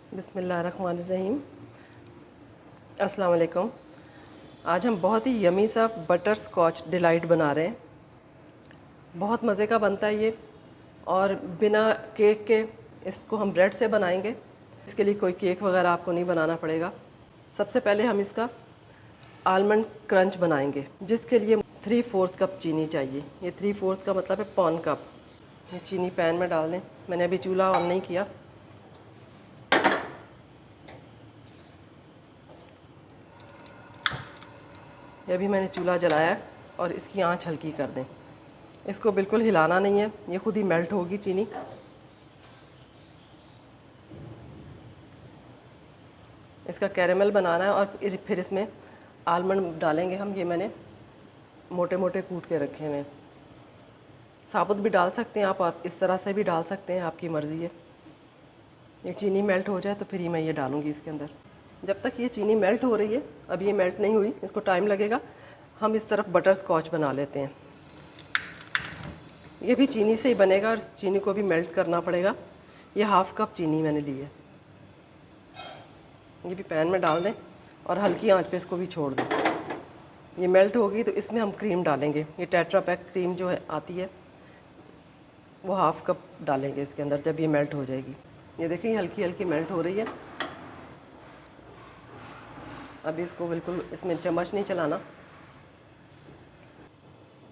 बिस्मिल्लाहिर्रहमानिर्रहीम। अस्सलाम वालेकुम। आज हम बहुत ही यमी सा बटर स्कॉच डिलाइट बना रहे हैं। बहुत मज़े का बनता है ये, और बिना केक के इसको हम ब्रेड से बनाएंगे। इसके लिए कोई केक वगैरह आपको नहीं बनाना पड़ेगा। सबसे पहले हम इसका आलमंड क्रंच बनाएंगे, जिसके लिए 3/4 कप चीनी चाहिए। ये 3/4 का मतलब है पौन कप। ये चीनी पैन में डाल दें। मैंने अभी चूल्हा ऑन नहीं किया। ये अभी मैंने चूल्हा जलाया है और इसकी आंच हल्की कर दें। इसको बिल्कुल हिलाना नहीं है, ये खुद ही मेल्ट होगी चीनी। इसका कैरेमल बनाना है और फिर इसमें आलमंड डालेंगे हम। ये मैंने मोटे मोटे कूट के रखे हुए हैं। साबुत भी डाल सकते हैं आप इस तरह से भी डाल सकते हैं, आपकी मर्ज़ी है। ये चीनी मेल्ट हो जाए तो फिर ही मैं ये डालूँगी इसके अंदर। जब तक ये चीनी मेल्ट हो रही है, अब ये मेल्ट नहीं हुई, इसको टाइम लगेगा। हम इस तरफ बटर स्कॉच बना लेते हैं। ये भी चीनी से ही बनेगा और चीनी को भी मेल्ट करना पड़ेगा। ये 1/2 कप चीनी मैंने ली है। ये भी पैन में डाल दें और हल्की आंच पे इसको भी छोड़ दें। ये मेल्ट होगी तो इसमें हम क्रीम डालेंगे। ये टेट्रा पैक क्रीम जो है आती है, वो 1/2 कप डालेंगे इसके अंदर जब ये मेल्ट हो जाएगी। ये देखिए हल्की हल्की मेल्ट हो रही है। अभी इसको बिल्कुल इसमें चम्मच नहीं चलाना।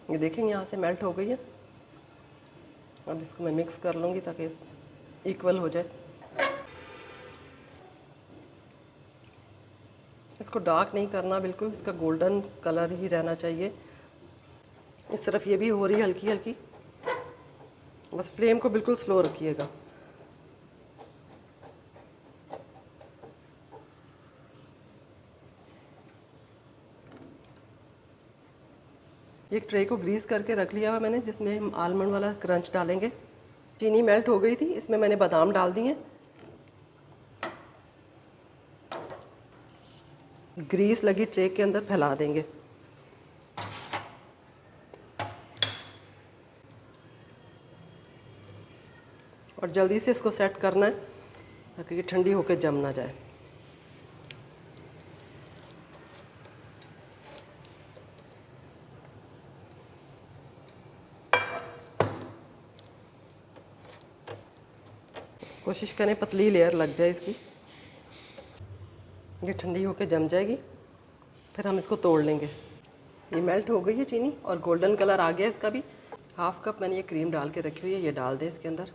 ये देखें यहाँ से मेल्ट हो गई है। अब इसको मैं मिक्स कर लूँगी ताकि इक्वल हो जाए। इसको डार्क नहीं करना, बिल्कुल इसका गोल्डन कलर ही रहना चाहिए। इस तरफ ये भी हो रही है हल्की हल्की। बस फ्लेम को बिल्कुल स्लो रखिएगा। एक ट्रे को ग्रीस करके रख लिया हुआ मैंने, जिसमें हम आलमंड वाला क्रंच डालेंगे। चीनी मेल्ट हो गई थी, इसमें मैंने बादाम डाल दिए। ग्रीस लगी ट्रे के अंदर फैला देंगे। और जल्दी से इसको सेट करना है ताकि ये ठंडी होकर जम ना जाए। कोशिश करें पतली लेयर लग जाए इसकी। ये ठंडी होकर जम जाएगी, फिर हम इसको तोड़ लेंगे। ये मेल्ट हो गई है चीनी और गोल्डन कलर आ गया इसका भी। 1/2 कप मैंने ये क्रीम डाल के रखी हुई है, ये डाल दें इसके अंदर।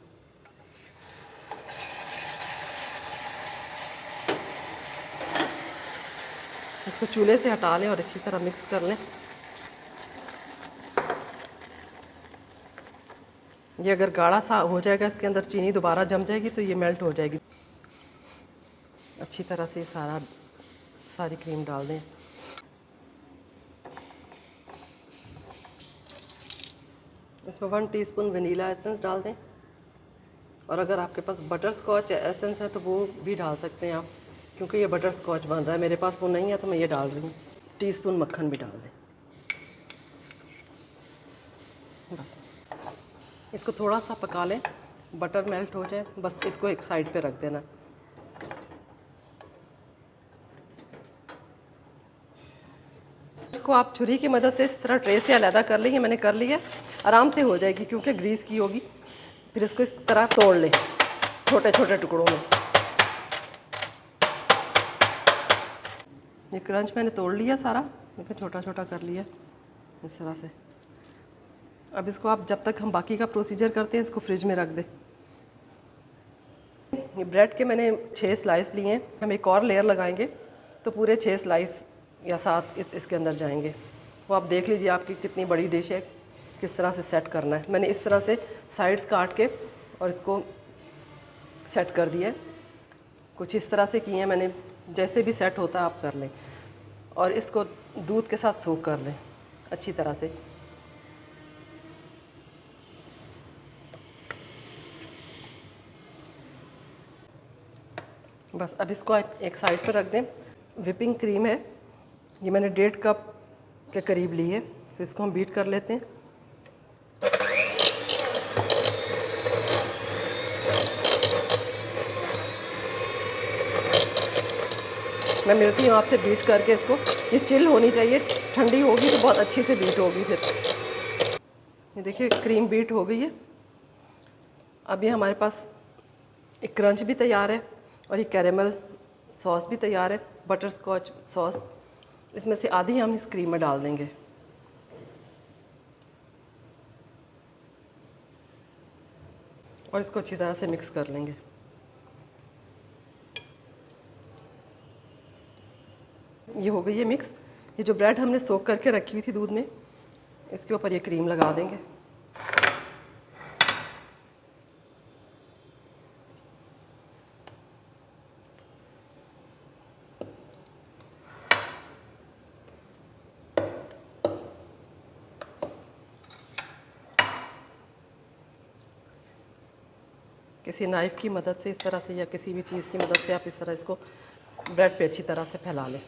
इसको चूल्हे से हटा लें और अच्छी तरह मिक्स कर लें। ये अगर गाढ़ा सा हो जाएगा इसके अंदर, चीनी दोबारा जम जाएगी तो ये मेल्ट हो जाएगी। अच्छी तरह से सारी क्रीम डाल दें। इसमें 1 टीस्पून वनीला एसेंस डाल दें। और अगर आपके पास बटर स्कॉच एसेंस है तो वो भी डाल सकते हैं आप, क्योंकि ये बटर स्कॉच बन रहा है। मेरे पास वो नहीं है तो मैं ये डाल रही हूँ। टीस्पून मक्खन भी डाल दें। बस इसको थोड़ा सा पका लें, बटर मेल्ट हो जाए, बस इसको एक साइड पे रख देना। इसको आप छुरी की मदद से इस तरह ट्रे से अलग कर लेंगे। मैंने कर लिया, आराम से हो जाएगी क्योंकि ग्रीस की होगी। फिर इसको इस तरह तोड़ लें छोटे छोटे टुकड़ों में। ये क्रंच मैंने तोड़ लिया सारा, देखो छोटा छोटा कर लिया इस तरह से। अब इसको आप जब तक हम बाकी का प्रोसीजर करते हैं, इसको फ्रिज में रख दें। ये ब्रेड के मैंने 6 स्लाइस लिए हैं। हम एक और लेयर लगाएंगे तो पूरे 6 स्लाइस या 7 इसके अंदर जाएंगे। वो आप देख लीजिए आपकी कितनी बड़ी डिश है, किस तरह से सेट करना है। मैंने इस तरह से साइड्स काट के और इसको सेट कर दिया है। कुछ इस तरह से किए हैं मैंने, जैसे भी सेट होता है आप कर लें। और इसको दूध के साथ सोक कर लें अच्छी तरह से। बस अब इसको एक साइड पर रख दें। विपिंग क्रीम है, ये मैंने 1.5 कप के करीब ली है, तो इसको हम बीट कर लेते हैं। मैं मिलती हूँ आपसे बीट करके इसको। ये चिल होनी चाहिए, ठंडी होगी तो बहुत अच्छी से बीट होगी फिर। ये देखिए क्रीम बीट हो गई है। अब ये हमारे पास एक क्रंच भी तैयार है और ये कैरेमल सॉस भी तैयार है, बटर स्कॉच सॉस। इसमें से आधी हम इस क्रीम में डाल देंगे और इसको अच्छी तरह से मिक्स कर लेंगे। ये हो गई है मिक्स। ये जो ब्रेड हमने सोक करके रखी हुई थी दूध में, इसके ऊपर ये क्रीम लगा देंगे। किसी नाइफ़ की मदद से इस तरह से या किसी भी चीज़ की मदद से आप इस तरह इसको ब्रेड पे अच्छी तरह से फैला लें।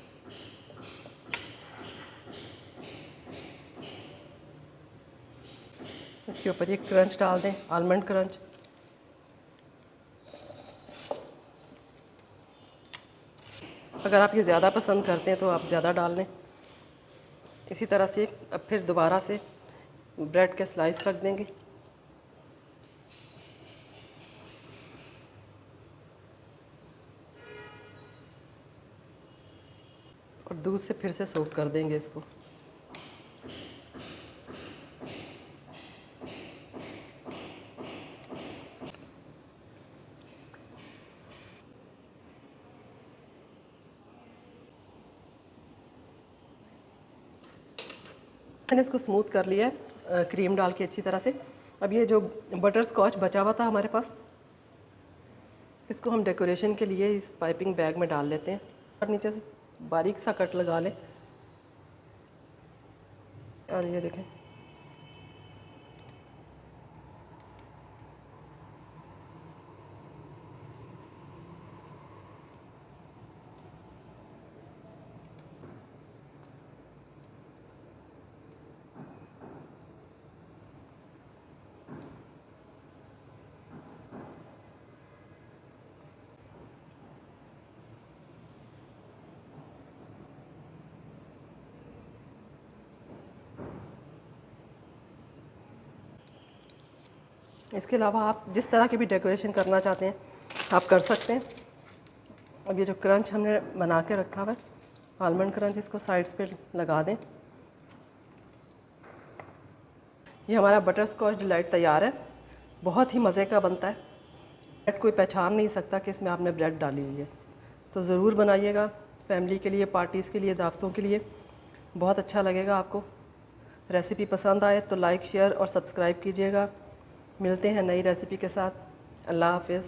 इसके ऊपर ये क्रंच डाल दें, आलमंड क्रंच। अगर आप ये ज़्यादा पसंद करते हैं तो आप ज़्यादा डाल लें। इसी तरह से अब फिर दोबारा से ब्रेड के स्लाइस रख देंगे और दूध से फिर से सोक कर देंगे इसको। मैंने इसको स्मूथ कर लिया है क्रीम डाल के अच्छी तरह से। अब ये जो बटर स्कॉच बचा हुआ था हमारे पास, इसको हम डेकोरेशन के लिए इस पाइपिंग बैग में डाल लेते हैं और नीचे से बारीक सा कट लगा लें। और ये देखें, इसके अलावा आप जिस तरह की भी डेकोरेशन करना चाहते हैं आप कर सकते हैं। अब ये जो क्रंच हमने बना के रखा हुआ है, आलमंड क्रंच, इसको साइड्स पे लगा दें। ये हमारा बटर स्कॉच डिलाइट तैयार है। बहुत ही मज़े का बनता है। ब्रेड कोई पहचान नहीं सकता कि इसमें आपने ब्रेड डाली हुई है। तो ज़रूर बनाइएगा, फैमिली के लिए, पार्टीज़ के लिए, दावतों के लिए। बहुत अच्छा लगेगा आपको। रेसिपी पसंद आए तो लाइक, शेयर और सब्सक्राइब कीजिएगा। मिलते हैं नई रेसिपी के साथ। अल्लाह हाफ़िज़।